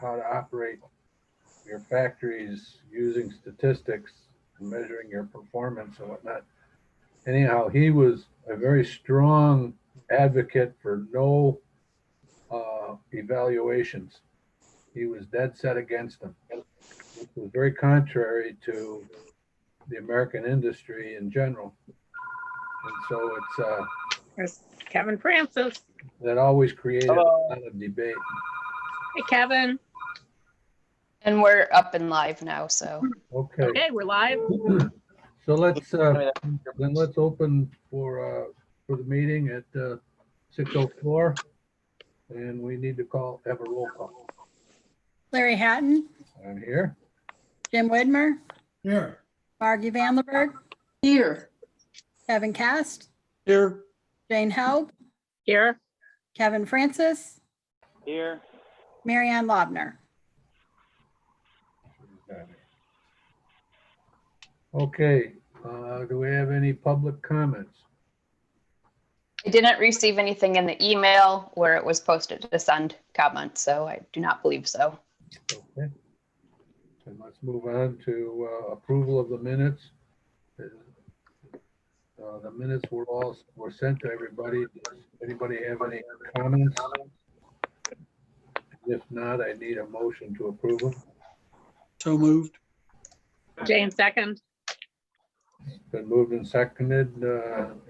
how to operate your factories using statistics and measuring your performance and whatnot. Anyhow, he was a very strong advocate for no evaluations. He was dead set against them, which was very contrary to the American industry in general. And so There's Kevin Francis. that always created Hello. a lot of debate. Hey, Kevin. And we're up and live now, so. Okay, Okay, we're live. so let's open for the meeting at 6:04, and we need to have a roll call. Larry Hatton, I'm here. Jim Widmer, Here. Margie Vandenberg, Here. Kevin Cast, Here. Jane Held, Here. Kevin Francis, Here. Marianne Lobner. Okay, do we have any public comments? I didn't receive anything in the email where it was posted to send comments, so I do not believe so. Okay. And let's move on to approval of the minutes. The minutes were sent to everybody. Does anybody have any comments? If not, I need a motion to approve them. So moved. Jane second. Been moved and seconded.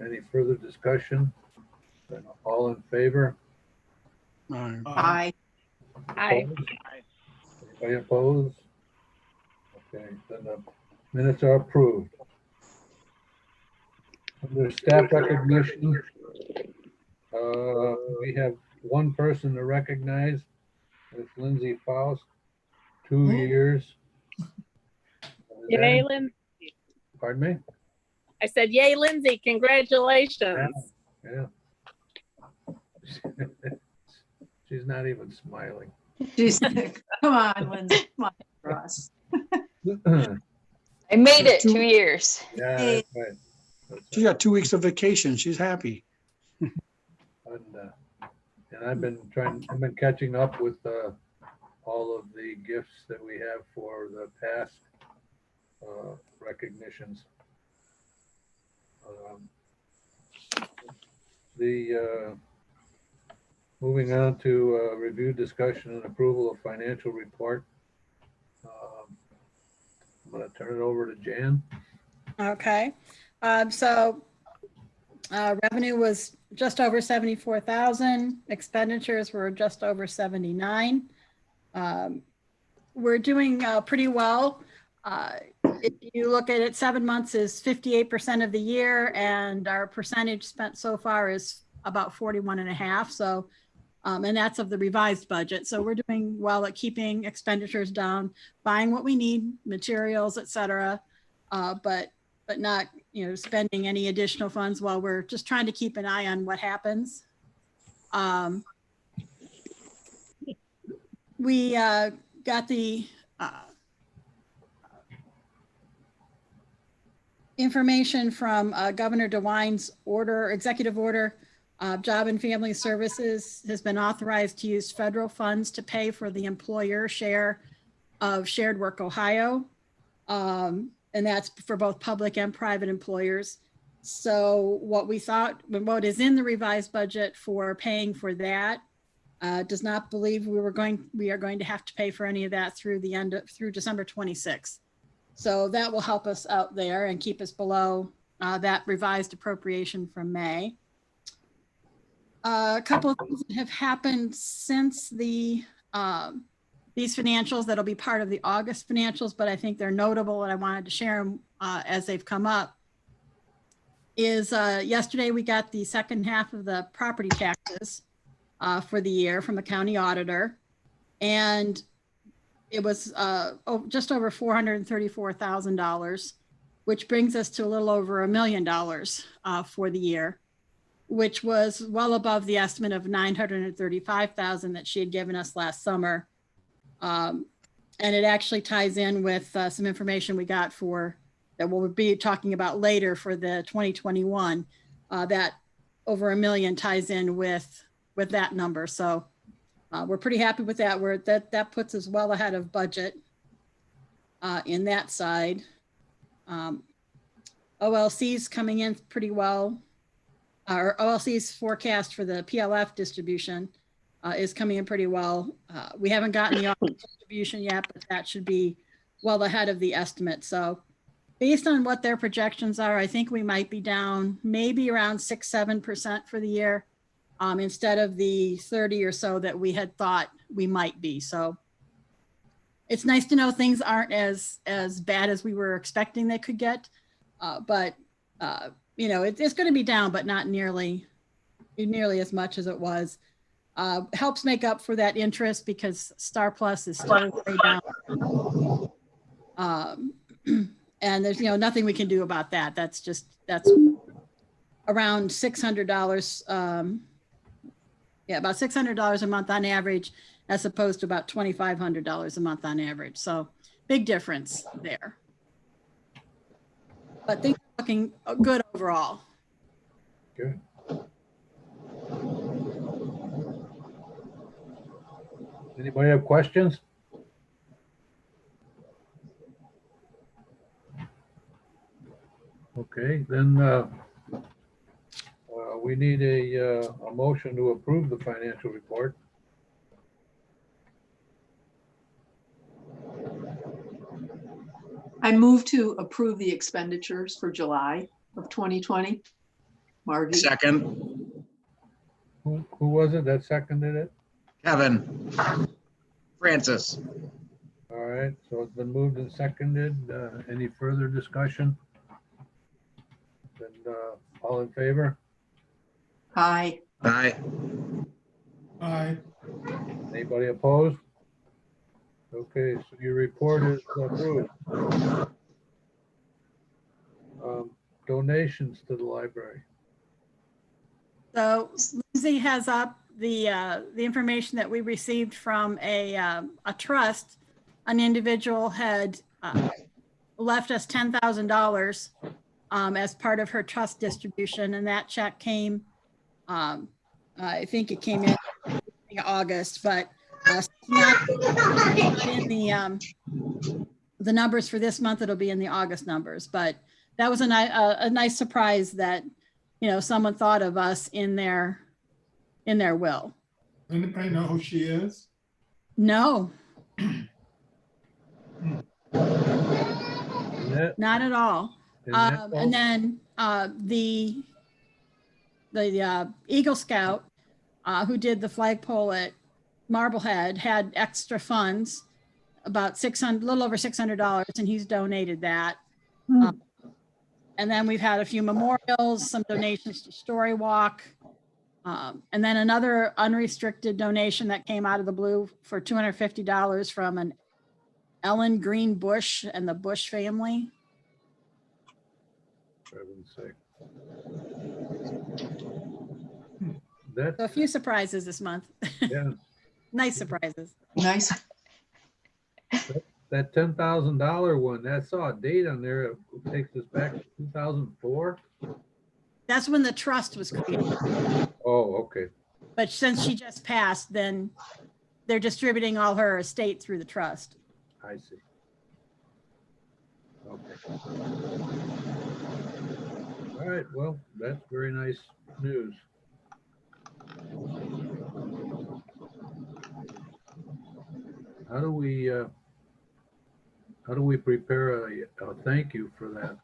Any further discussion? Then all in favor? Aye. Aye. Hi. Opposed? Anybody opposed? Okay, then the minutes are approved. Under staff recognition, we have one person to recognize. It's Lindsay Faust, 2 years. Yay, Lindsay. Pardon me? I said, yay, Lindsay. Congratulations. Yeah. She's not even smiling. She's, come on, Lindsay. Come on, for us. I made it 2 years. Yeah, that's right. She got 2 weeks of vacation. She's happy. And I've been catching up with all of the gifts that we have for the past recognitions. Moving on to review, discussion, and approval of financial report. I'm going to turn it over to Jan. Okay, so revenue was just over 74,000. Expenditures were just over 79. We're doing pretty well. If you look at it, 7 months is 58% of the year, and our percentage spent so far is about 41.5. So, and that's of the revised budget. So we're doing well at keeping expenditures down, buying what we need, materials, et cetera, but not, spending any additional funds while we're just trying to keep an eye on what happens. We got the information from Governor DeWine's executive order. Job and Family Services has been authorized to use federal funds to pay for the employer share of Shared Work Ohio. And that's for both public and private employers. So what is in the revised budget for paying for that does not believe we are going to have to pay for any of that through December 26th. So that will help us out there and keep us below that revised appropriation from May. A couple of things that have happened since these financials that'll be part of the August financials, but I think they're notable and I wanted to share them as they've come up, is yesterday we got the second half of the property taxes for the year from the county auditor. And it was just over $434,000, which brings us to a little over $1 million for the year, which was well above the estimate of $935,000 that she had given us last summer. And it actually ties in with some information we got that we'll be talking about later for the 2021, that over $1 million ties in with that number. So We're pretty happy with that. That puts us well ahead of budget in that side. OLC's coming in pretty well. Our OLC's forecast for the PLF distribution is coming in pretty well. We haven't gotten the August distribution yet, but that should be well ahead of the estimate. So based on what their projections are, I think we might be down maybe around 6-7% for the year, instead of the 30 or so that we had thought we might be. So it's nice to know things aren't as bad as we were expecting they could get. But it's going to be down, but not nearly as much as it was. Helps make up for that interest because Star Plus is still way down. And there's nothing we can do about that. That's around $600. About $600 a month on average, as opposed to about $2,500 a month on average. So big difference there. But things are looking good overall. Good. Anybody have questions? Okay, then we need a motion to approve the financial report. I move to approve the expenditures for July of 2020. Margie, Second, Who was it that seconded it? Kevin. Francis. All right, so it's been moved and seconded. Any further discussion? Then all in favor? aye. Aye. Aye. Anybody opposed? Okay, so your report is approved. Donations to the library. So Lindsay has up the information that we received from a trust. An individual had left us $10,000 as part of her trust distribution, and that check came. I think it came in August, but not in the numbers for this month. It'll be in the August numbers, but that was a nice surprise that someone thought of us in their will. Anybody know who she is? No, Annette, not at all. Annette, And then the Eagle Scout who did the flagpole at Marblehead had extra funds, about a little over $600, and he's donated that. And then we've had a few memorials, some donations to Story Walk, and then another unrestricted donation that came out of the blue for $250 from an Ellen Green Bush and the Bush family. for heaven's sake. So a few surprises this month. Yeah, Nice surprises. Nice. that $10,000 one, that saw a date on there. It takes us back to 2004. That's when the trust was created. Oh, okay. But since she just passed, then they're distributing all her estate through the trust. I see. Okay. All right, well, that's very nice news. How do we prepare a thank you for that?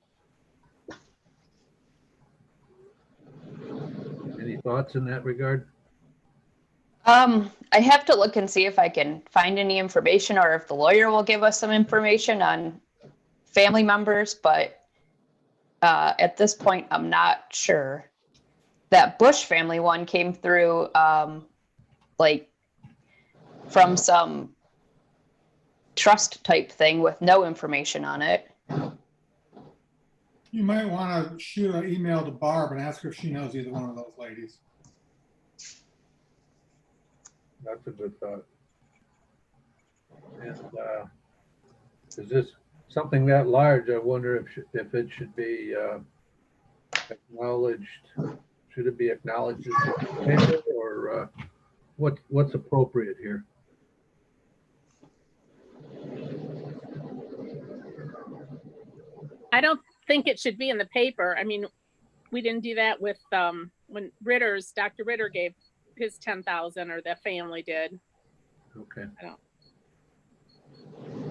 Any thoughts in that regard? I have to look and see if I can find any information or if the lawyer will give us some information on family members, but at this point, I'm not sure. That Bush family one came through like from some trust type thing with no information on it. You might want to shoot an email to Barb and ask her if she knows either one of those ladies. That's a good thought. And is this something that large? I wonder if it should be acknowledged. Should it be acknowledged as a paper, or what's appropriate here? I don't think it should be in the paper. I mean, we didn't do that with, when Dr. Ritter gave his 10,000, or the family did. Okay.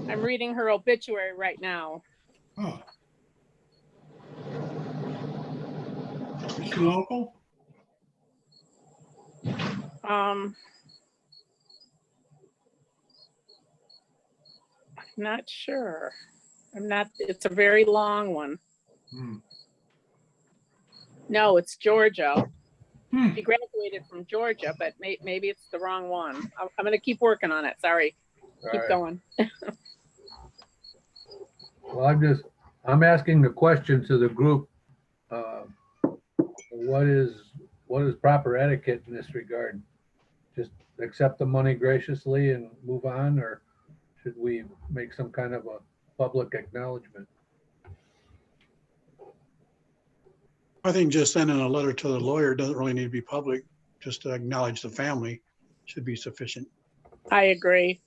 I'm reading her obituary right now. Oh. Is she local? Not sure. It's a very long one. Hmm. No, it's Georgia. Hmm. She graduated from Georgia, but maybe it's the wrong one. I'm going to keep working on it. Sorry. Keep All right. going. Well, I'm asking the question to the group. What is proper etiquette in this regard? Just accept the money graciously and move on, or should we make some kind of a public acknowledgement? I think just sending a letter to the lawyer doesn't really need to be public. Just to acknowledge the family should be sufficient. I agree.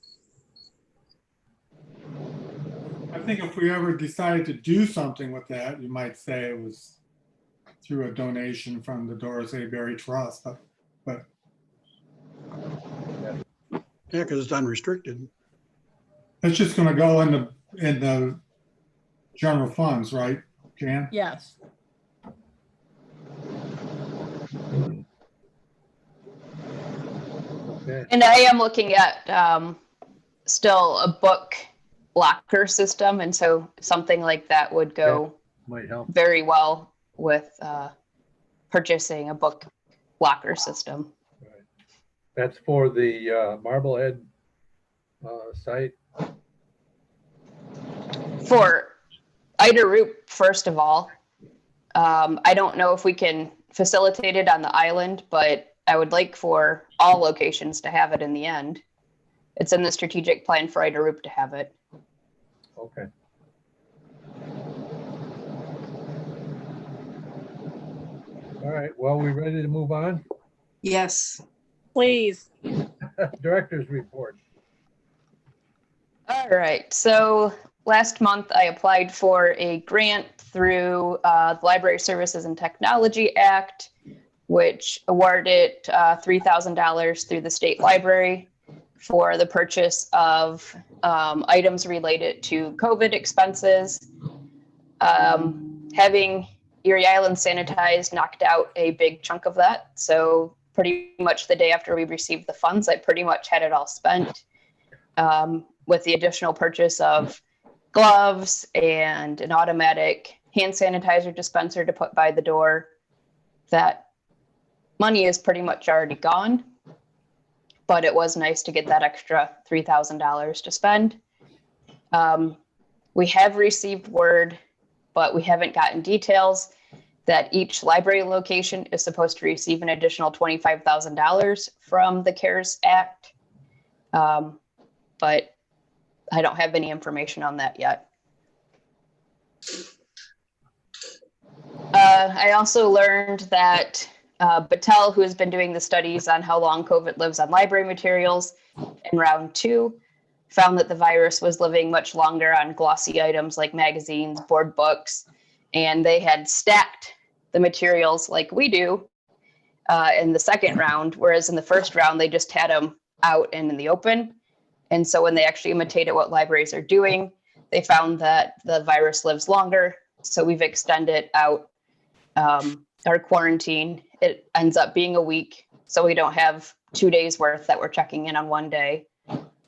I think if we ever decided to do something with that, you might say it was through a donation from the Doris A. Berry Trust, but Yeah, because it's unrestricted. it's just gonna go in the general funds, right, Jan? Yes. Okay. And I am looking at still a book locker system. And so something like that would go Might help. very well with purchasing a book locker system. Right. That's for the Marblehead site. For Ida Roop, first of all, I don't know if we can facilitate it on the island, but I would like for all locations to have it in the end. It's in the strategic plan for Ida Roop to have it. Okay. All right. Well, we ready to move on? Yes. Please. Director's report. All right. So last month I applied for a grant through the Library Services and Technology Act, which awarded $3,000 through the state library for the purchase of items related to COVID expenses. Having Erie Island sanitized knocked out a big chunk of that. So pretty much the day after we received the funds, I pretty much had it all spent, with the additional purchase of gloves and an automatic hand sanitizer dispenser to put by the door. That money is pretty much already gone, but it was nice to get that extra $3,000 to spend. We have received word, but we haven't gotten details, that each library location is supposed to receive an additional $25,000 from the CARES Act. But I don't have any information on that yet. I also learned that Battelle, who has been doing the studies on how long COVID lives on library materials, in round 2, found that the virus was living much longer on glossy items like magazines, board books, and they had stacked the materials like we do in the second round, whereas in the first round, they just had them out and in the open. And so when they actually imitated what libraries are doing, they found that the virus lives longer. So we've extended out our quarantine. It ends up being a week. So we don't have 2 days worth that we're checking in on one day.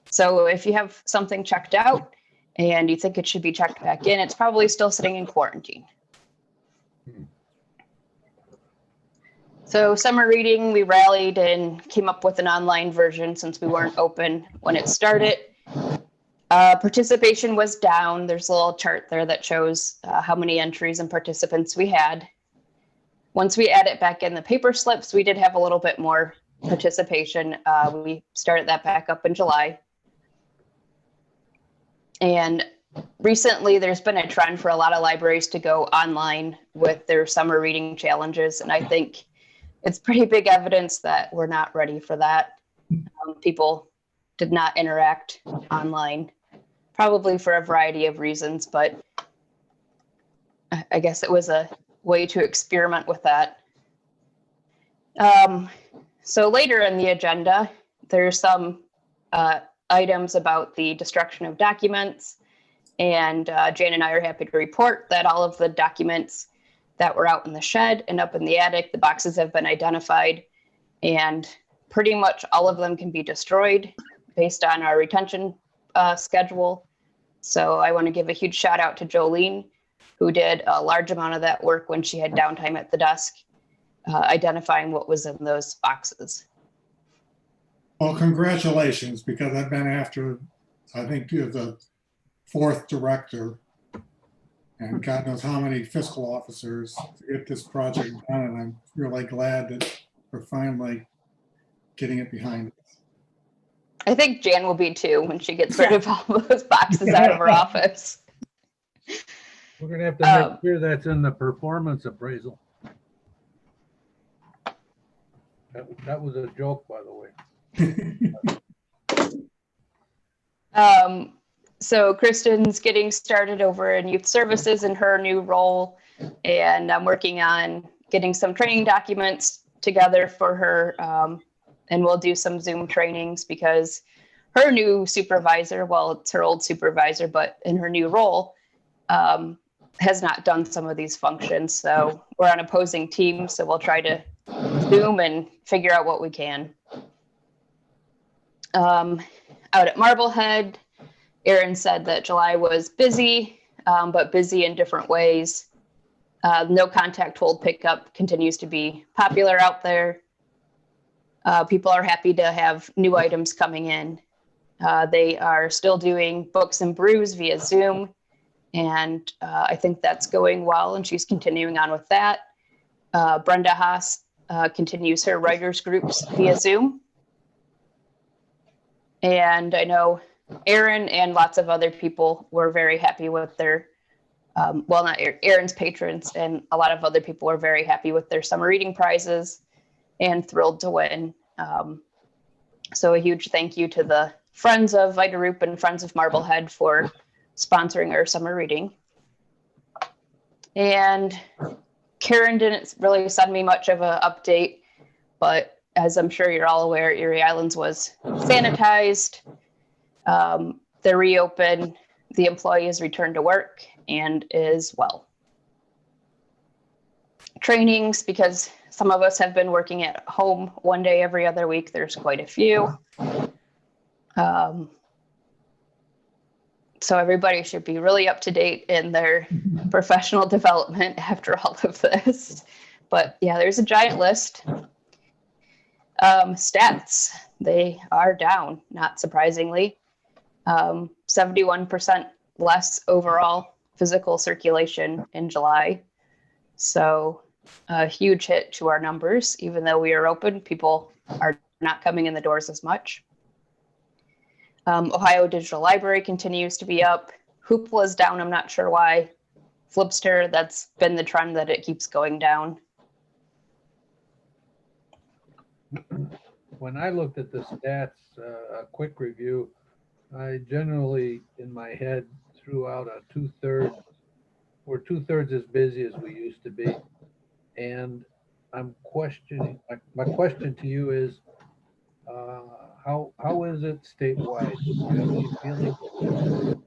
So if you have something checked out and you think it should be checked back in, it's probably still sitting in quarantine. So summer reading, we rallied and came up with an online version since we weren't open when it started. Participation was down. There's a little chart there that shows how many entries and participants we had. Once we add it back in the paper slips, we did have a little bit more participation. We started that back up in July. And recently there's been a trend for a lot of libraries to go online with their summer reading challenges. And I think it's pretty big evidence that we're not ready for that. People did not interact online, probably for a variety of reasons, but I guess it was a way to experiment with that. So later in the agenda, there's some items about the destruction of documents. And Jane and I are happy to report that all of the documents that were out in the shed and up in the attic, the boxes have been identified, and pretty much all of them can be destroyed based on our retention schedule. So I want to give a huge shout out to Jolene, who did a large amount of that work when she had downtime at the desk, identifying what was in those boxes. Well, congratulations, because I've been after, I think you're the 4th director, and God knows how many fiscal officers to get this project done, and I'm really glad that we're finally getting it behind us. I think Jan will be too when she gets rid of all those boxes out of her office. We're gonna have to make sure that's in the performance appraisal. That was a joke, by the way. So Kristen's getting started over in youth services in her new role, and I'm working on getting some training documents together for her, and we'll do some Zoom trainings because her new supervisor, well, it's her old supervisor, but in her new role, has not done some of these functions. So we're on opposing teams, so we'll try to Zoom and figure out what we can. Out at Marblehead, Erin said that July was busy, but busy in different ways. No contact hold pickup continues to be popular out there. People are happy to have new items coming in. They are still doing books and brews via Zoom, and I think that's going well, and she's continuing on with that. Brenda Haas continues her writers groups via Zoom. And I know Erin and lots of other people were very happy with their, well, not Erin's patrons, and a lot of other people were very happy with their summer reading prizes and thrilled to win. So a huge thank you to the Friends of Vitaroop and Friends of Marblehead for sponsoring our summer reading. And Karen didn't really send me much of an update, but as I'm sure you're all aware, Erie Islands was sanitized. They're reopened. The employee is returned to work and is well. Trainings, because some of us have been working at home one day every other week. There's quite a few. So everybody should be really up to date in their professional development after all of this. But yeah, there's a giant list. Stats, they are down, not surprisingly. 71% less overall physical circulation in July. So a huge hit to our numbers. Even though we are open, people are not coming in the doors as much. Ohio Digital Library continues to be up. Hoopla is down, I'm not sure why. Flipster, that's been the trend that it keeps going down. When I looked at the stats, a quick review, I generally, in my head, threw out a 2/3. We're 2/3 as busy as we used to be. And I'm questioning, my question to you is, how is it statewide? Do you have any feeling?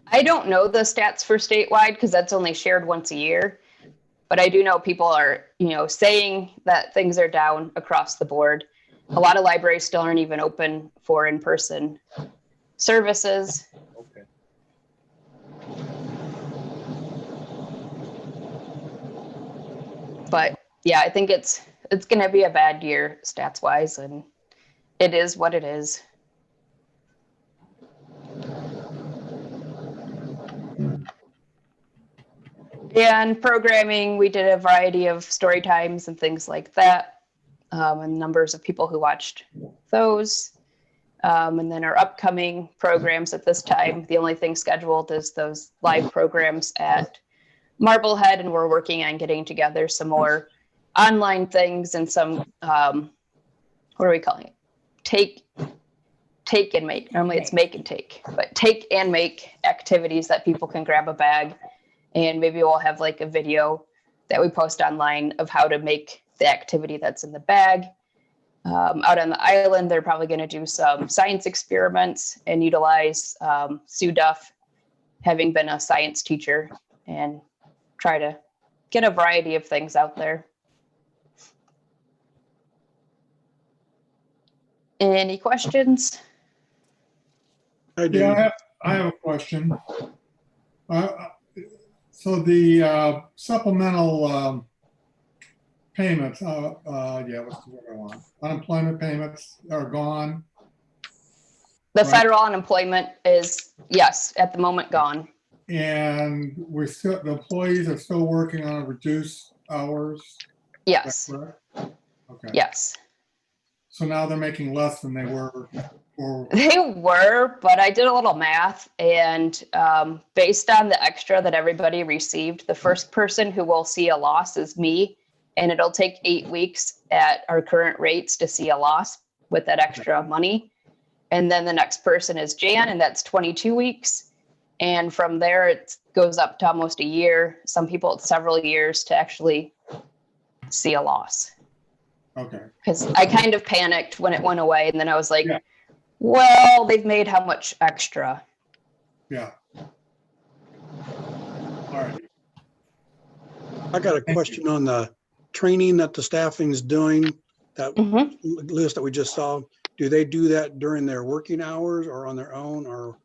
I don't know the stats for statewide because that's only shared once a year. But I do know people are, saying that things are down across the board. A lot of libraries still aren't even open for in-person services. Okay. But yeah, I think it's going to be a bad year stats wise, and it is what it is. And programming, we did a variety of story times and things like that, and numbers of people who watched those. And then our upcoming programs at this time, the only thing scheduled is those live programs at Marblehead, and we're working on getting together some more online things and some, what are we calling it? take and make. Normally it's make and take, but take and make activities that people can grab a bag, and maybe we'll have like a video that we post online of how to make the activity that's in the bag. Out on the island, they're probably going to do some science experiments and utilize Sue Duff, having been a science teacher, and try to get a variety of things out there. Any questions? I do. Yeah, I have a question. So the supplemental payments, yeah, what's the word I want? Unemployment payments are gone. The Right. federal unemployment is, yes, at the moment gone. And the employees are still working on reduced hours. Is Yes, that correct? Okay. yes. So now they're making less than they were before. They were, but I did a little math, and based on the extra that everybody received, the first person who will see a loss is me, and it'll take 8 weeks at our current rates to see a loss with that extra money. And then the next person is Jan, and that's 22 weeks. And from there, it goes up to almost a year. Some people, it's several years to actually see a loss. Okay. Because I kind of panicked when it went away, and then I was like, Yeah. well, they've made how much extra? Yeah. All right. I got a question on the training that the staffing's doing, that Mhm. list that we just saw. Do they do that during their working hours or on their own, or?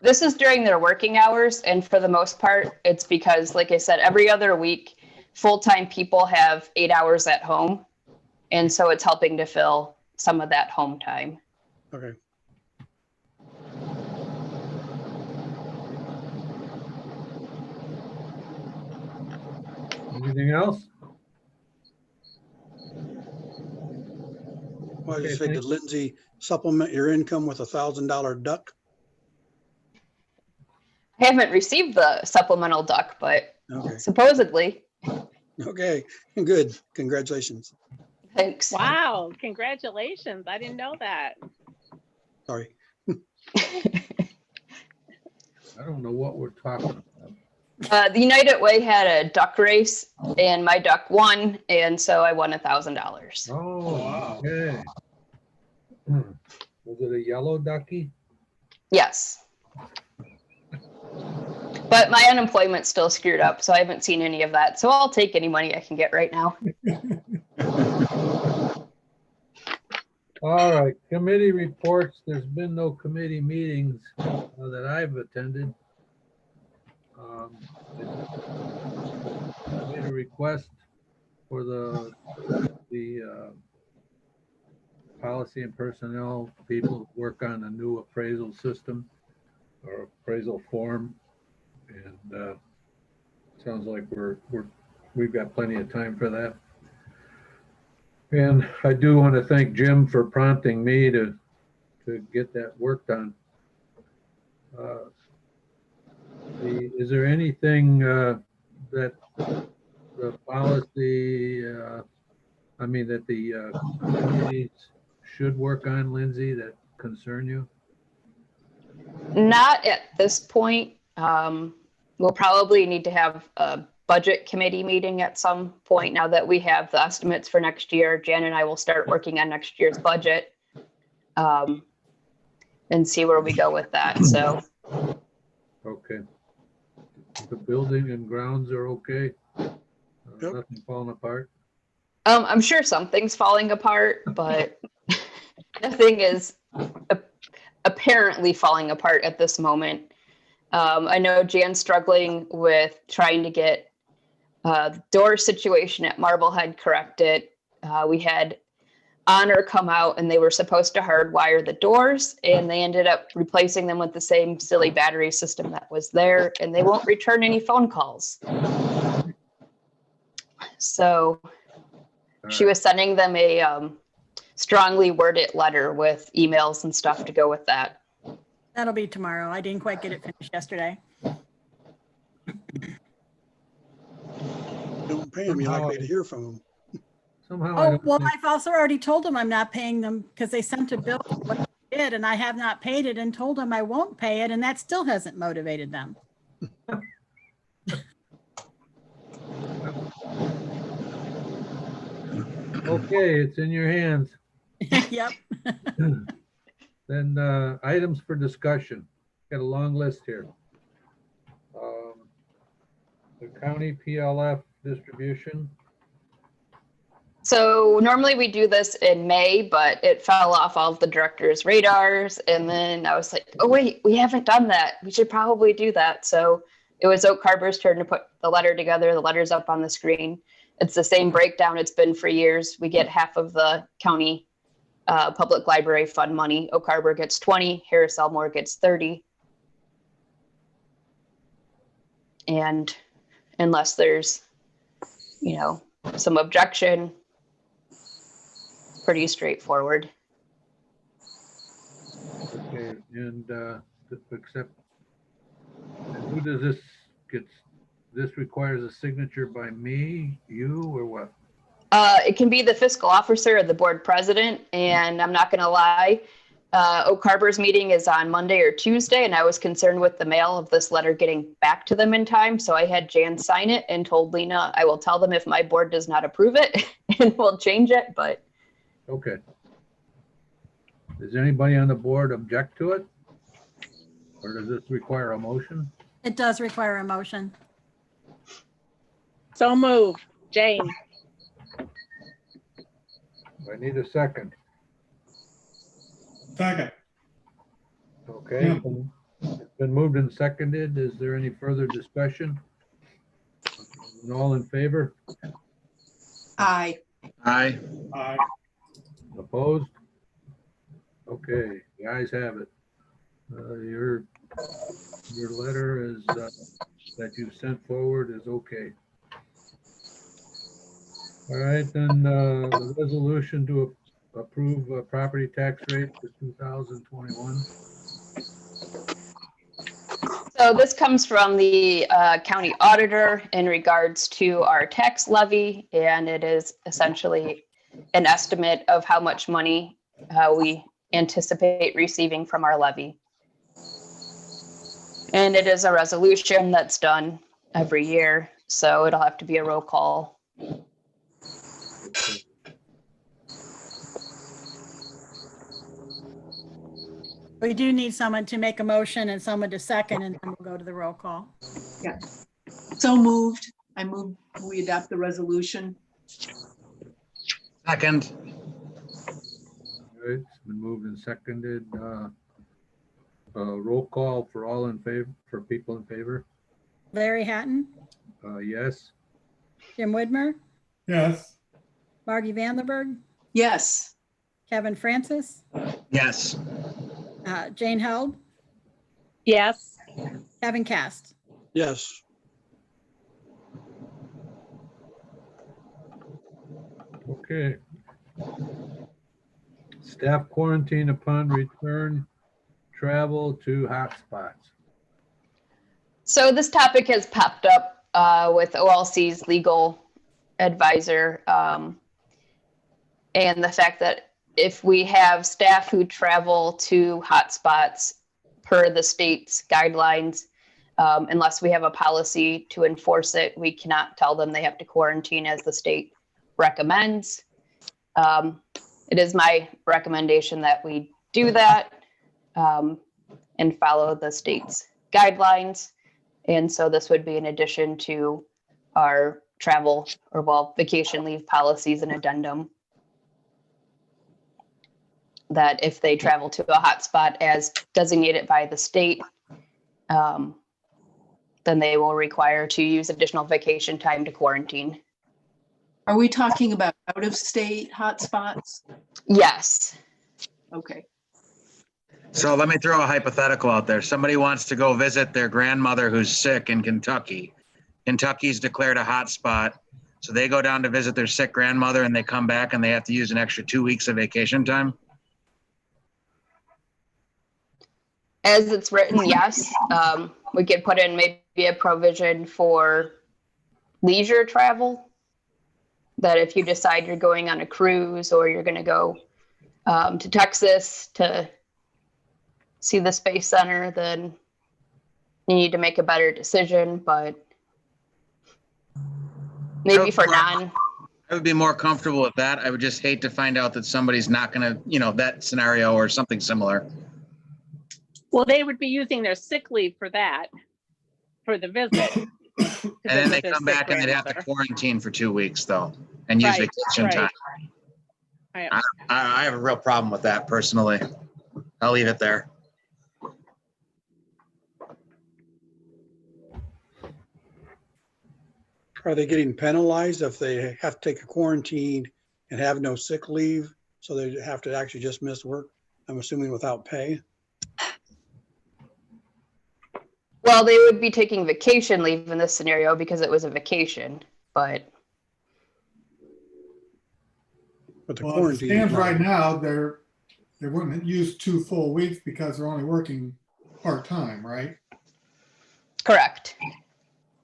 This is during their working hours, and for the most part, it's because, like I said, every other week, full-time people have 8 hours at home, and so it's helping to fill some of that home time. Okay. Anything else? Well, I Okay, just say, did thanks. Lindsay supplement your income with $1,000 duck? I haven't received the supplemental duck, but Okay, supposedly. okay, good. Congratulations. Thanks. Wow, congratulations. I didn't know that. Sorry. I don't know what we're talking about. The United Way had a duck race, and my duck won, and so I won $1,000. Oh, wow. Okay. Was it a yellow ducky? Yes. But my unemployment's still screwed up, so I haven't seen any of that. So I'll take any money I can get right now. All right, committee reports. There's been no committee meetings that I've attended. I made a request for the policy and personnel people to work on a new appraisal system or appraisal form. And sounds like we've got plenty of time for that. And I do want to thank Jim for prompting me to get that work done. Is there anything that the policy, that the committees should work on, Lindsay, that concern you? Not at this point. We'll probably need to have a budget committee meeting at some point now that we have the estimates for next year. Jan and I will start working on next year's budget and see where we go with that. So. Okay. The building and grounds are okay? Yep. Nothing falling apart? I'm sure something's falling apart, but nothing is apparently falling apart at this moment. I know Jan's struggling with trying to get the door situation at Marblehead corrected. We had Honor come out, and they were supposed to hardwire the doors, and they ended up replacing them with the same silly battery system that was there, and they won't return any phone calls. So she was sending them a strongly worded letter with emails and stuff to go with that. That'll be tomorrow. I didn't quite get it finished yesterday. Don't pay them, you're likely to hear from them. Somehow I Oh, don't well, think, I've also already told them I'm not paying them because they sent a bill for what I did and I have not paid it and told them I won't pay it and that still hasn't motivated them. okay, it's in your hands. Yep. Then items for discussion. Got a long list here. The county PLF distribution. So normally we do this in May, but it fell off all of the directors' radars. And then I was like, oh, wait, we haven't done that. We should probably do that. So it was Oak Harbor's turn to put the letter together. The letter's up on the screen. It's the same breakdown it's been for years. We get half of the county public library fund money. Oak Harbor gets 20, Harris Elmore gets 30. And unless there's, you know, some objection, pretty straightforward. Okay, and except, and who does this get? This requires a signature by me, you, or what? It can be the fiscal officer or the board president, and I'm not gonna lie, Oak Harbor's meeting is on Monday or Tuesday, and I was concerned with the mail of this letter getting back to them in time, so I had Jan sign it and told Lena I will tell them if my board does not approve it, and we'll change it, but Okay. Does anybody on the board object to it? Or does this require a motion? It does require a motion. So moved. Jane. I need a second. Second. Okay. It's been moved and seconded. Is there any further discussion? And all in favor? Aye. Aye. Aye. Opposed? Okay, the ayes have it. Your letter is, that you sent forward is okay. All right, then, the resolution to approve a property tax rate for 2021. so this comes from the county auditor in regards to our tax levy, and it is essentially an estimate of how much money we anticipate receiving from our levy. And it is a resolution that's done every year, so it'll have to be a roll call. We do need someone to make a motion and someone to second, and then we'll go to the roll call. So moved. I move we adopt the resolution. Second. All right, it's been moved and seconded. Roll call for all in favor, for people in favor. Larry Hatton, Yes. Jim Widmer, Yes. Margie Vanderberg, Yes. Kevin Francis, Yes. Jane Held, Yes. Kevin Cast. Yes. Okay. Staff quarantine upon return, travel to hotspots. So this topic has popped up with OLC's legal advisor. And the fact that if we have staff who travel to hotspots per the state's guidelines, unless we have a policy to enforce it, we cannot tell them they have to quarantine as the state recommends. It is my recommendation that we do that and follow the state's guidelines. And so this would be in addition to our travel or vacation leave policies and addendum. That if they travel to a hotspot as designated by the state, then they will require to use additional vacation time to quarantine. Are we talking about out-of-state hotspots? Yes. Okay. So let me throw a hypothetical out there. Somebody wants to go visit their grandmother who's sick in Kentucky. Kentucky's declared a hotspot. So they go down to visit their sick grandmother and they come back and they have to use an extra 2 weeks of vacation time. As it's written, yes. We could put in maybe a provision for leisure travel. that if you decide you're going on a cruise or you're going to go to Texas to see the Space Center, then you need to make a better decision. But maybe for non. I would be more comfortable with that. I would just hate to find out that somebody's not going to, that scenario or something similar. Well, they would be using their sick leave for that, for the visit. And then they come back and they'd have to quarantine for 2 weeks though, and use vacation time. I have a real problem with that personally. I'll leave it there. Are they getting penalized if they have to take a quarantine and have no sick leave? So they have to actually just miss work, I'm assuming without pay? Well, they would be taking vacation leave in this scenario because it was a vacation, but. But the Well, as it quarantine. stands right now, they wouldn't use 2 full weeks because they're only working part-time, right? Correct.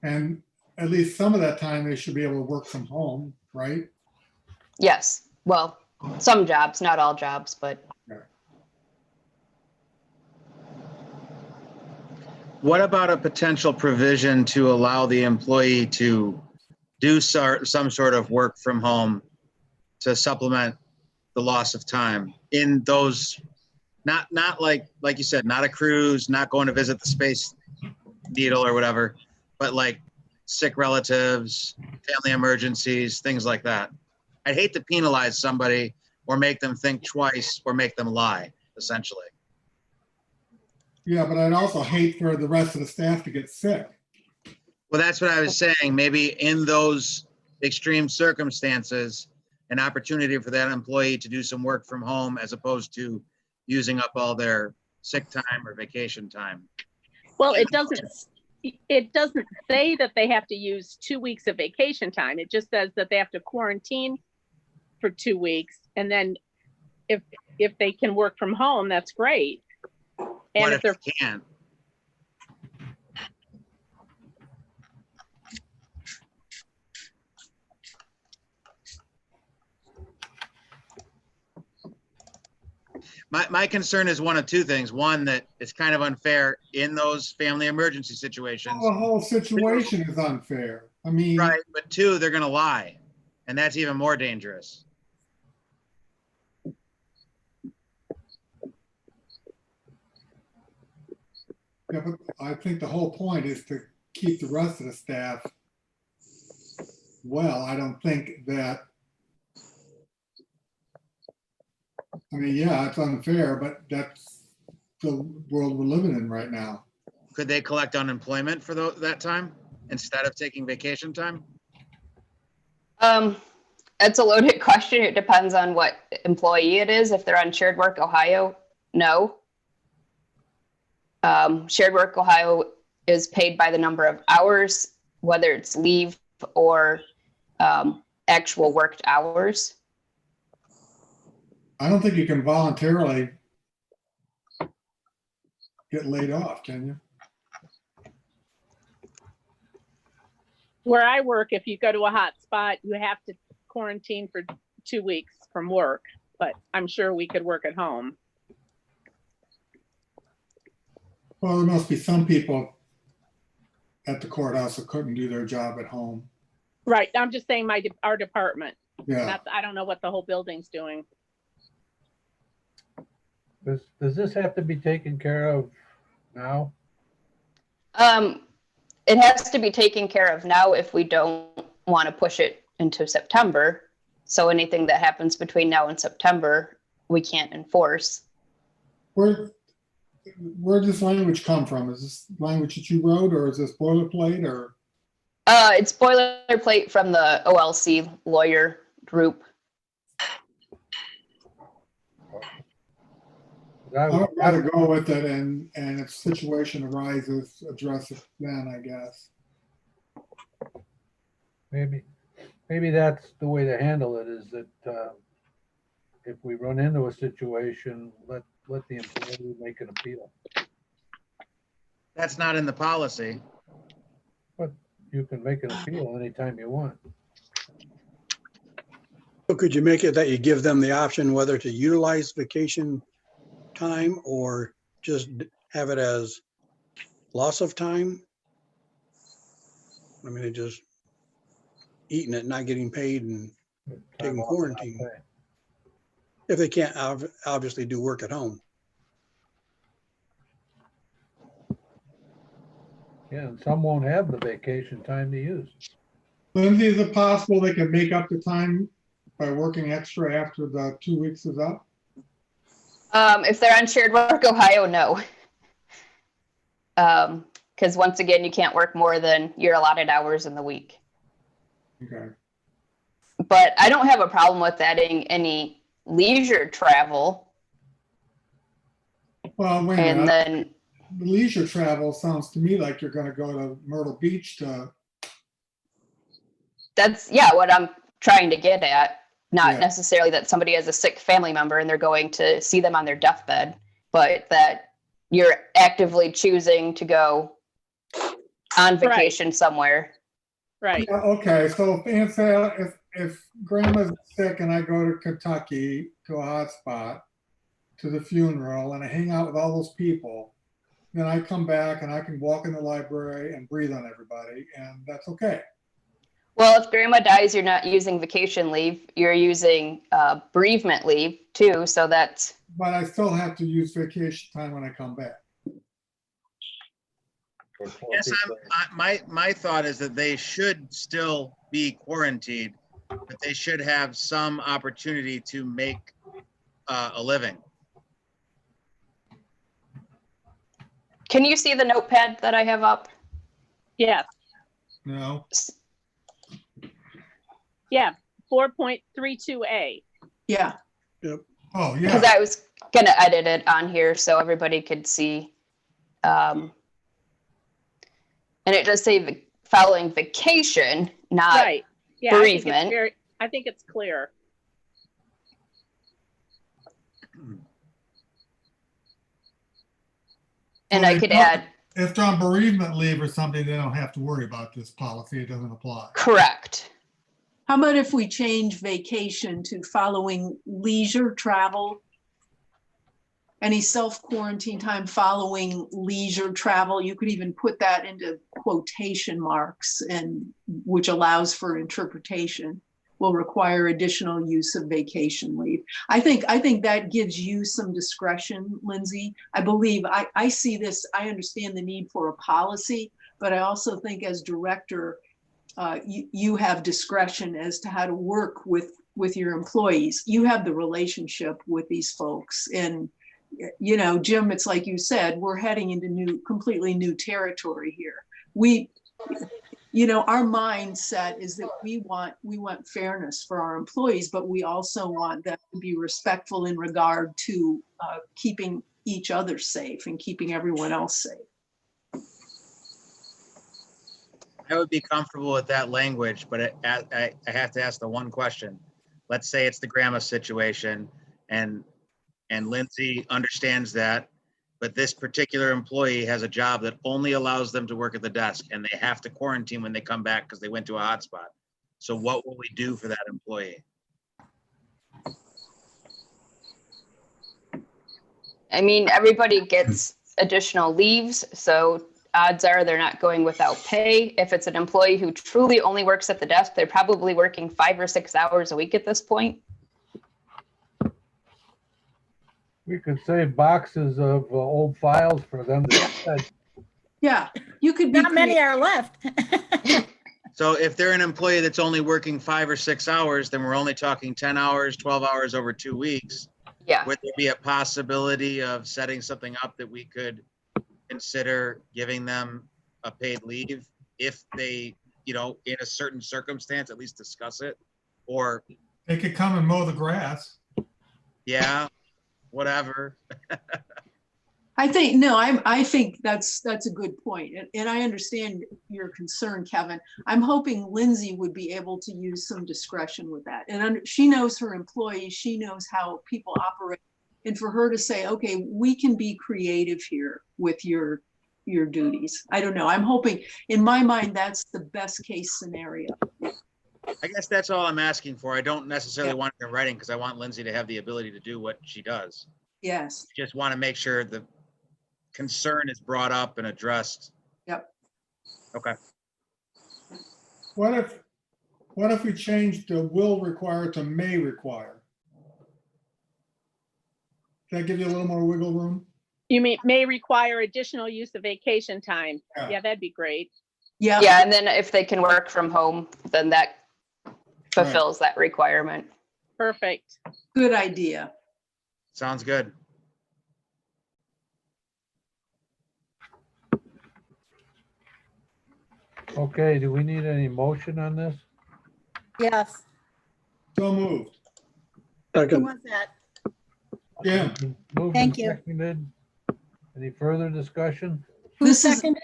And at least some of that time they should be able to work from home, right? Yes. Well, some jobs, not all jobs, but. What about a potential provision to allow the employee to do some sort of work from home to supplement the loss of time in those, not like you said, not a cruise, not going to visit the Space Needle or whatever, but like sick relatives, family emergencies, things like that. I'd hate to penalize somebody or make them think twice or make them lie, essentially. Yeah, but I'd also hate for the rest of the staff to get sick. Well, that's what I was saying. Maybe in those extreme circumstances, an opportunity for that employee to do some work from home as opposed to using up all their sick time or vacation time. Well, it doesn't say that they have to use 2 weeks of vacation time. It just says that they have to quarantine for 2 weeks. And then if they can work from home, that's great. And What if they're they can't? My concern is one of two things. One, that it's kind of unfair in those family emergency situations. Well, the whole situation is unfair. I mean, Right, but two, they're going to lie, and that's even more dangerous. yeah, but I think the whole point is to keep the rest of the staff well. I don't think that, I mean, yeah, it's unfair, but that's the world we're living in right now. Could they collect unemployment for that time instead of taking vacation time? It's a loaded question. It depends on what employee it is. If they're on Shared Work Ohio, no. Shared Work Ohio is paid by the number of hours, whether it's leave or actual worked hours. I don't think you can voluntarily get laid off, can you? where I work, if you go to a hot spot, you have to quarantine for 2 weeks from work, but I'm sure we could work at home. Well, there must be some people at the courthouse that couldn't do their job at home. Right. I'm just saying our department. Yeah. I don't know what the whole building's doing. Does this have to be taken care of now? It has to be taken care of now if we don't want to push it into September. So anything that happens between now and September, we can't enforce. Where did this language come from? Is this language that you wrote, or is this boilerplate, or? It's boilerplate from the OLC lawyer group. I would rather go with it, and if situation arises, address it then, I guess. Maybe that's the way to handle it, is that if we run into a situation, let the employee make an appeal. That's not in the policy. But you can make an appeal anytime you want. So could you make it that you give them the option whether to utilize vacation time or just have it as loss of time? I mean, they just eating it, not getting paid and taking Time off, quarantine. not pay. If they can't obviously do work at home. Yeah, and some won't have the vacation time to use. Lindsay, is it possible they can make up the time by working extra after the 2 weeks is up? If they're on shared work, Ohio, no. Because once again, you can't work more than your allotted hours in the week. Okay. But I don't have a problem with adding any leisure travel. Well, wait a And minute. then, Leisure travel sounds to me like you're gonna go to Myrtle Beach to, that's, yeah, what I'm trying to get at. Not Yeah. necessarily that somebody has a sick family member and they're going to see them on their deathbed, but that you're actively choosing to go on vacation somewhere. Right. yeah, okay, so if grandma's sick and I go to Kentucky to a hot spot to the funeral and I hang out with all those people, then I come back and I can walk in the library and breathe on everybody, and that's okay. Well, if grandma dies, you're not using vacation leave, you're using bereavement leave too. So that's, But I still have to use vacation time when I come back. For 4 Yes, people. my thought is that they should still be quarantined, but they should have some opportunity to make a living. can you see the notepad that I have up? Yes. No, Yeah. 4.32A. Yeah, oh, Because yeah, I was gonna edit it on here so everybody could see. And it does say following vacation, not Right. Yeah. I think it's bereavement. very, I think it's clear. And So I they could don't- add, if they're on bereavement leave or something, they don't have to worry about this policy, it doesn't apply. correct. how about if we change vacation to following leisure travel? Any self-quarantine time following leisure travel, you could even put that into quotation marks, and which allows for interpretation, will require additional use of vacation leave. I think that gives you some discretion, Lindsay. I believe, I see this, I understand the need for a policy, but I also think as director, you have discretion as to how to work with your employees. You have the relationship with these folks, and you know, Jim, it's like you said, we're heading into completely new territory here. You know, our mindset is that we want fairness for our employees, but we also want them to be respectful in regard to keeping each other safe and keeping everyone else safe. I would be comfortable with that language, but I have to ask the one question. Let's say it's the grandma situation and Lindsay understands that, but this particular employee has a job that only allows them to work at the desk and they have to quarantine when they come back because they went to a hotspot. So what will we do for that employee? I mean, everybody gets additional leaves, so odds are they're not going without pay. If it's an employee who truly only works at the desk, they're probably working 5 or 6 hours a week at this point. We could save boxes of old files for them to. Yeah, you could be Not many are left. So if they're an employee that's only working 5 or 6 hours, then we're only talking 10 hours, 12 hours over 2 weeks. Yeah. Would there be a possibility of setting something up that we could consider giving them a paid leave if they, you know, in a certain circumstance, at least discuss it? Or, They could come and mow the grass. yeah, whatever. I think that's a good point. And I understand your concern, Kevin. I'm hoping Lindsay would be able to use some discretion with that. And she knows her employees, she knows how people operate. And for her to say, okay, we can be creative here with your duties. I don't know. I'm hoping, in my mind, that's the best case scenario. I guess that's all I'm asking for. I don't necessarily want it in writing because I want Lindsay to have the ability to do what she does. Yes, Just want to make sure the concern is brought up and addressed. yep. Okay. What if we change the will require to may require? Does that give you a little more wiggle room? You mean may require additional use of vacation time? Yeah. Yeah, that'd be great. Yeah, Yeah, and then if they can work from home, then that fulfills that requirement. Perfect. good idea. Sounds good. Okay, do we need any motion on this? Yes. So moved. Who Second, was that? Jim, Moved Thank and you. seconded. Any further discussion? Who This is- seconded?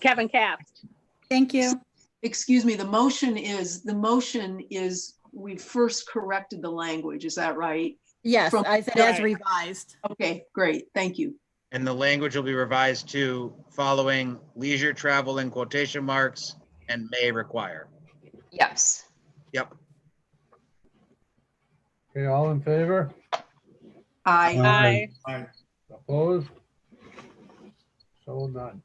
Kevin Cast. Thank you. Excuse me, the motion is we first corrected the language, is that right? Yes, From- I said as Right. revised. Okay, great, thank you. And the language will be revised to following leisure travel in quotation marks and may require. Yes. Yep. Okay, all in favor? I, Aye. Opposed? So none.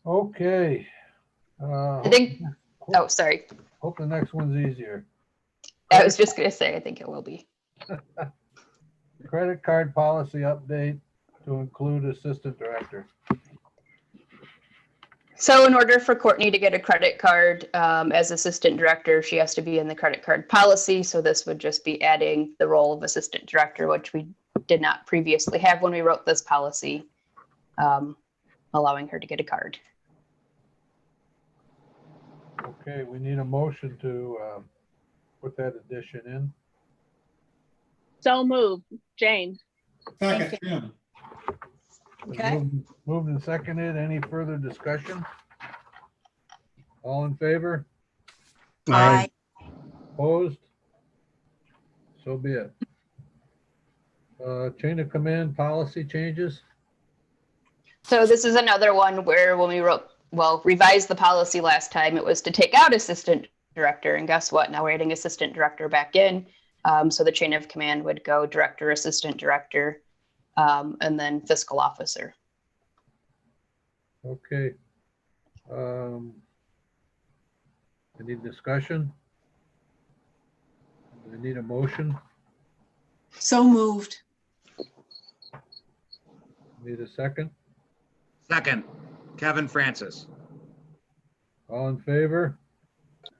Okay. I think, oh, sorry. Hope the next one's easier. I was just gonna say, I think it will be. Credit card policy update to include assistant director. So in order for Courtney to get a credit card as assistant director, she has to be in the credit card policy. So this would just be adding the role of assistant director, which we did not previously have when we wrote this policy, allowing her to get a card. Okay, we need a motion to put that addition in. So moved. Jane. second, Jim. Okay. Moved and seconded. Any further discussion? All in favor? I, Opposed? So be it. Chain of command policy changes? So this is another one where when we revised the policy last time, it was to take out assistant director. And guess what? Now we're adding assistant director back in. So the chain of command would go director, assistant director, and then fiscal officer. Okay. Any discussion? Do we need a motion? so moved. Need a second? Second, Kevin Francis. All in favor?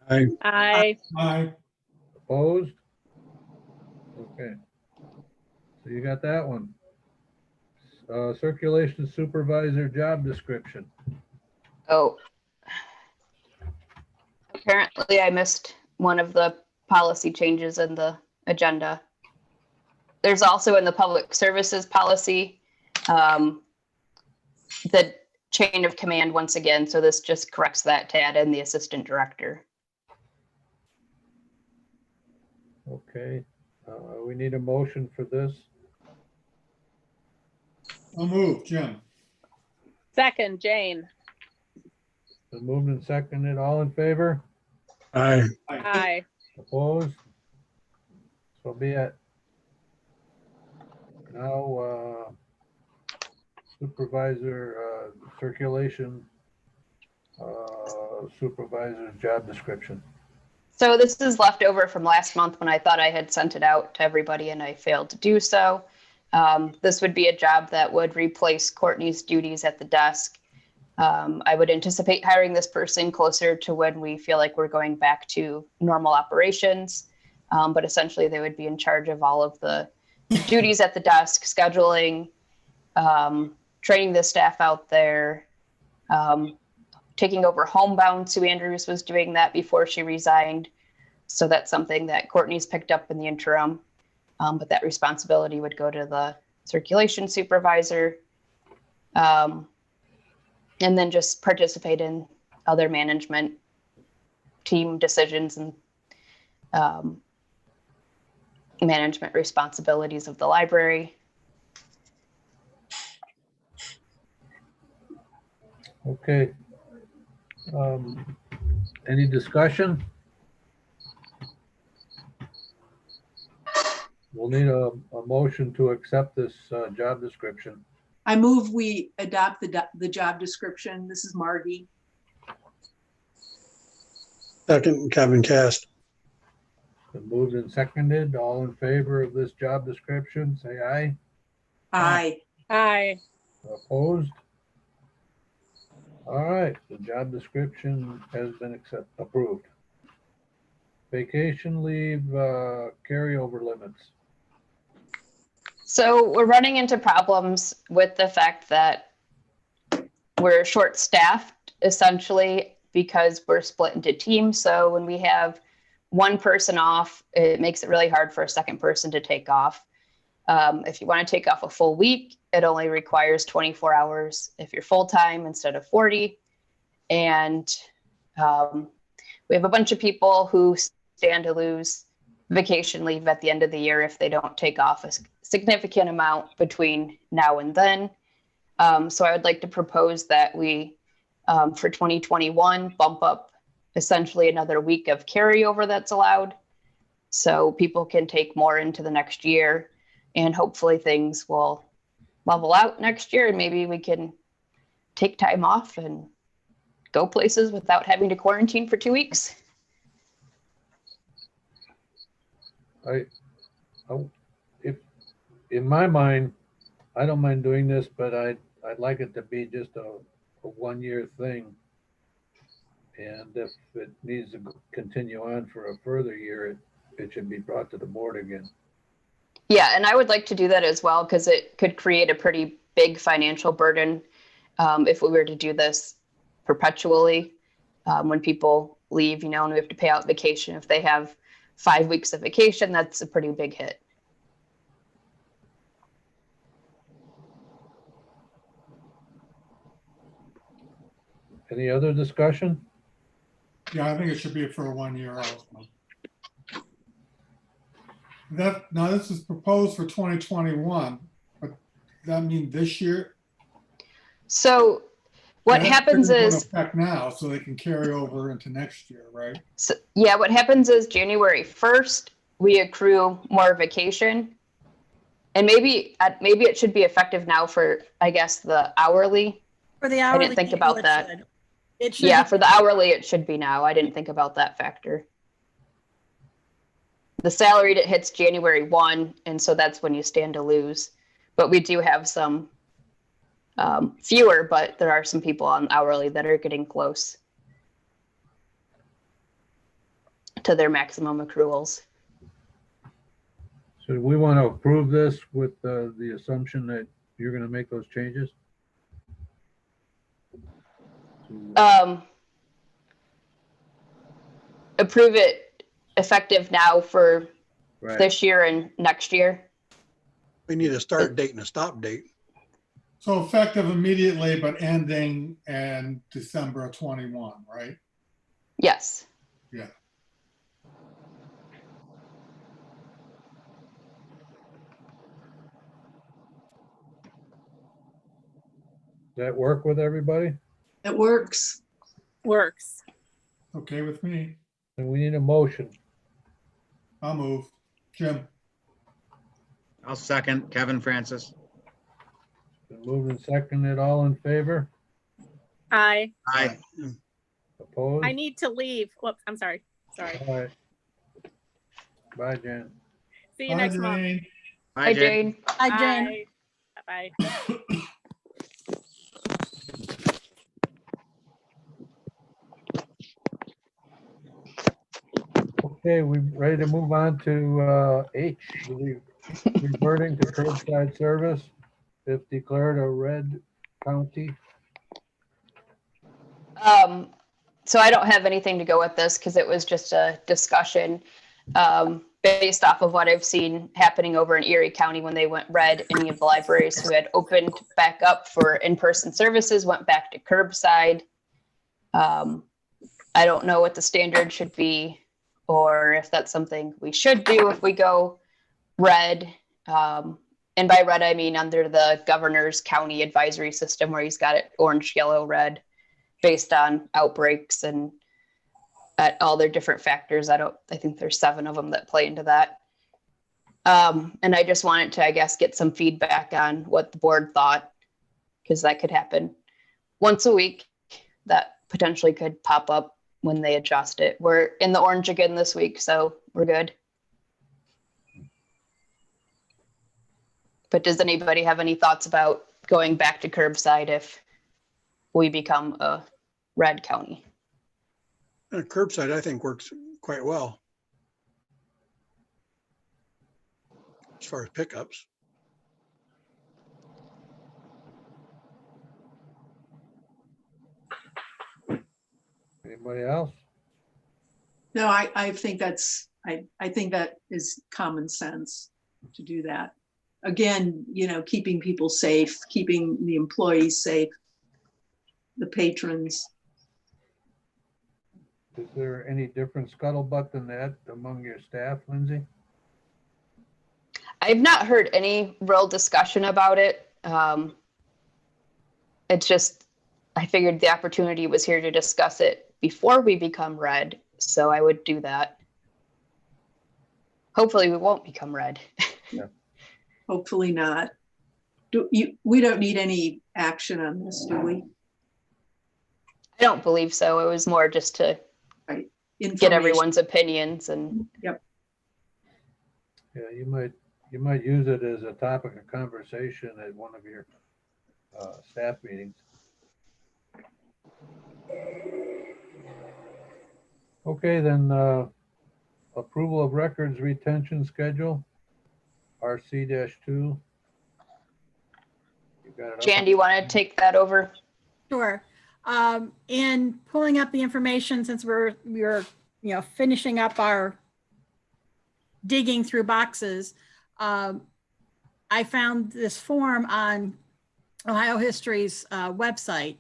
I, Aye. Aye. Opposed? Okay. So you got that one. Circulation supervisor job description. Oh. Apparently I missed one of the policy changes in the agenda. There's also in the public services policy, the chain of command once again. So this just corrects that to add in the assistant director. Okay. We need a motion for this. So moved, Jim. Second, Jane. Been moved and seconded. All in favor? I, Aye. Opposed? So be it. Now, supervisor, circulation, supervisor job description. So this is left over from last month when I thought I had sent it out to everybody and I failed to do so. This would be a job that would replace Courtney's duties at the desk. I would anticipate hiring this person closer to when we feel like we're going back to normal operations. But essentially they would be in charge of all of the duties at the desk, scheduling, training the staff out there, taking over homebound. Sue Andrews was doing that before she resigned. So that's something that Courtney's picked up in the interim. But that responsibility would go to the circulation supervisor. And then just participate in other management team decisions and management responsibilities of the library. Okay. Any discussion? We'll need a motion to accept this job description. I move we adopt the job description. This is Margie. Second, Kevin Cast. Been moved and seconded. All in favor of this job description, say aye. Aye. Aye. Opposed? All right, the job description has been approved. Vacation leave carryover limits. So we're running into problems with the fact that we're short-staffed essentially because we're split into teams. So when we have one person off, it makes it really hard for a second person to take off. If you want to take off a full week, it only requires 24 hours if you're full-time instead of 40. And we have a bunch of people who stand to lose vacation leave at the end of the year if they don't take off a significant amount between now and then. So I would like to propose that we, for 2021, bump up essentially another week of carryover that's allowed. So people can take more into the next year, and hopefully things will level out next year, and maybe we can take time off and go places without having to quarantine for 2 weeks. If in my mind, I don't mind doing this, but I'd like it to be just a 1-year thing. And if it needs to continue on for a further year, it should be brought to the board again. Yeah, and I would like to do that as well, because it could create a pretty big financial burden if we were to do this perpetually. When people leave, and we have to pay out vacation. If they have 5 weeks of vacation, that's a pretty big hit. Any other discussion? Yeah, I think it should be for a 1 year also. Now this is proposed for 2021, but does that mean this year? So what That happens trigger won't is, affect now, so they can carry over into next year, right? what happens is January 1st, we accrue more vacation. And maybe it should be effective now for, I guess, the hourly. For the I hourly. didn't think people, about it that. should. It should. Yeah, be- for the hourly, it should be now. I didn't think about that factor. The salaried, it hits January 1, and so that's when you stand to lose. But we do have some fewer, but there are some people on hourly that are getting close to their maximum accruals. So we want to approve this with the assumption that you're going to make those changes? Approve it effective now for Right. this year and next year. We need a start date and a stop date. So effective immediately, but ending in December of 21, right? Yes. Yeah. Does that work with everybody? It works. Works. Okay with me. And we need a motion. I'll move. Jim, I'll second. Kevin Francis. Been moved and seconded. All in favor? Aye. Aye. Opposed? I need to leave. Whoops, I'm sorry. Sorry. All right. Bye, Jan. See you bye, next month. Jane. Hi, Jane. Hi, Jane. Bye. Bye. Okay, we ready to move on to H, reverting to curbside service if declared a red county. So I don't have anything to go with this because it was just a discussion based off of what I've seen happening over in Erie County when they went red. Any of the libraries who had opened back up for in-person services went back to curbside. I don't know what the standard should be or if that's something we should do if we go red. And by red, I mean under the governor's county advisory system where he's got it orange, yellow, red based on outbreaks and at all their different factors. I think there's 7 of them that play into that. And I just wanted to, I guess, get some feedback on what the board thought, because that could happen once a week. That potentially could pop up when they adjust it. We're in the orange again this week, so we're good. But does anybody have any thoughts about going back to curbside if we become a red county? Curbside, I think, works quite well as far as pickups. Anybody else? No, I think that's, I think that is common sense to do that. Again, you know, keeping people safe, keeping the employees safe, the patrons. Is there any different scuttlebutt than that among your staff, Lindsay? I've not heard any real discussion about it. It's just, I figured the opportunity was here to discuss it before we become red, so I would do that. Hopefully we won't become red. Hopefully not. We don't need any action on this, do we? I don't believe so. It was more just to get Information. everyone's opinions and Yep. Yeah, you might use it as a topic of conversation at one of your staff meetings. Okay, then approval of records retention schedule, RC-2. You got it up? Jan, do you want to take that over? Sure. In pulling up the information, since we're finishing up our digging through boxes, I found this form on Ohio History's website.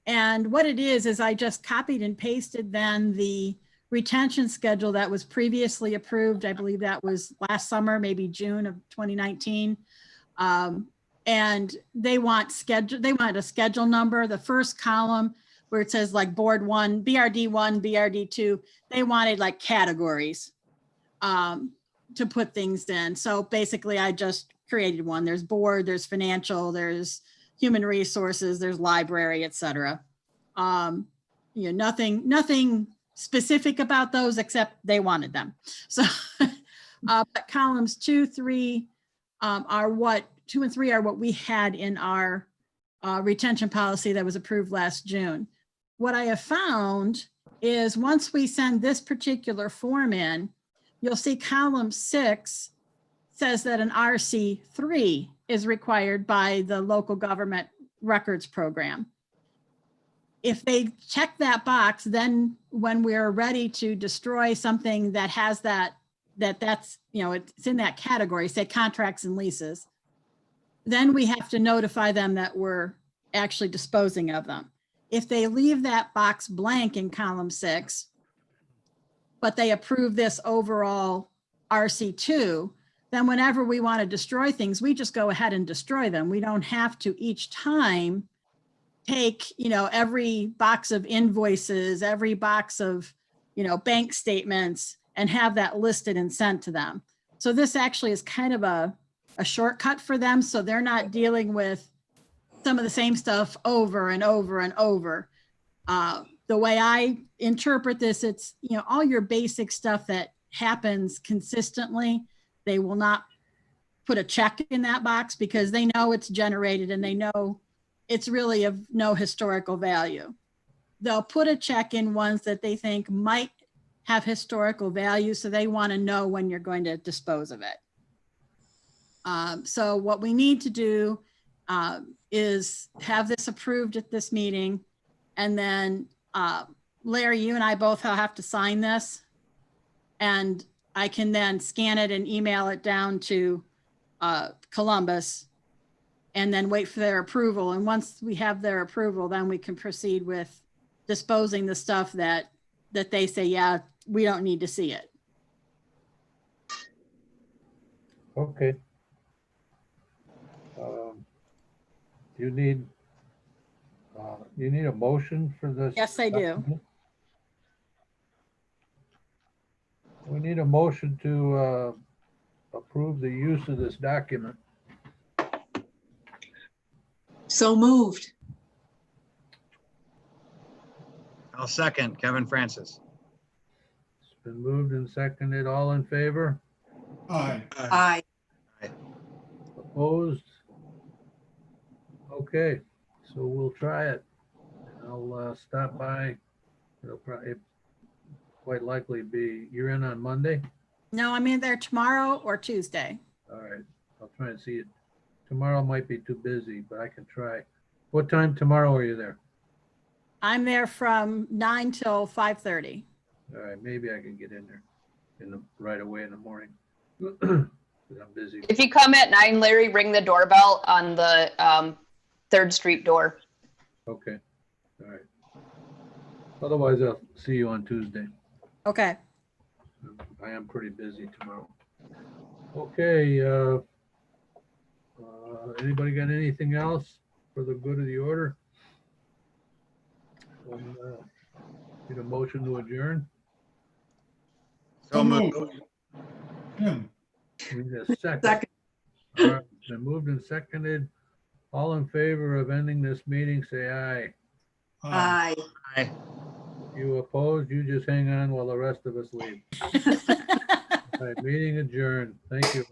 And what it is I just copied and pasted then the retention schedule that was previously approved. I believe that was last summer, maybe June of 2019. And they want a schedule number. The first column where it says like board 1, BRD 1, BRD 2, they wanted like categories to put things in. So basically I just created one. There's board, there's financial, there's human resources, there's library, etc. Nothing specific about those except they wanted them. So but columns 2, 3 are what 2 and 3 are what we had in our retention policy that was approved last June. What I have found is once we send this particular form in, you'll see column 6 says that an RC3 is required by the local government records program. If they check that box, then when we're ready to destroy something that has that's, it's in that category, say contracts and leases, then we have to notify them that we're actually disposing of them. If they leave that box blank in column 6, but they approve this overall RC2, then whenever we want to destroy things, we just go ahead and destroy them. We don't have to each time take, every box of invoices, every box of, bank statements and have that listed and sent to them. So this actually is kind of a shortcut for them. So they're not dealing with some of the same stuff over and over and over. The way I interpret this, it's, all your basic stuff that happens consistently, they will not put a check in that box because they know it's generated and they know it's really of no historical value. They'll put a check in ones that they think might have historical value, so they want to know when you're going to dispose of it. So what we need to do is have this approved at this meeting, and then Larry, you and I both have to sign this, and I can then scan it and email it down to Columbus and then wait for their approval. And once we have their approval, then we can proceed with disposing the stuff that they say, yeah, we don't need to see it. Okay. You need a motion for this? Yes, I do. document? We need a motion to approve the use of this document. So moved. I'll second Kevin Francis. It's been moved and seconded. All in favor? Aye. Aye. Opposed? Okay, so we'll try it. I'll stop by. It'll probably quite likely be, you're in on Monday? No, I'm in there tomorrow or Tuesday. All right, I'll try and see it. Tomorrow might be too busy, but I can try. What time tomorrow are you there? I'm there from 9 till 5:30. All right, maybe I can get in there right away in the morning. 'Cause I'm busy. If you come at 9, Larry, ring the doorbell on the 3rd Street door. Okay, all right. Otherwise, I'll see you on Tuesday. Okay. I am pretty busy tomorrow. Okay, anybody got anything else for the good of the order? Need a motion to adjourn? So moved. Jim, Need a second. Second. All right, been moved and seconded. All in favor of ending this meeting, say aye. aye. Aye. Aye. You opposed, you just hang on while the rest of us leave. All right, meeting adjourned. Thank you.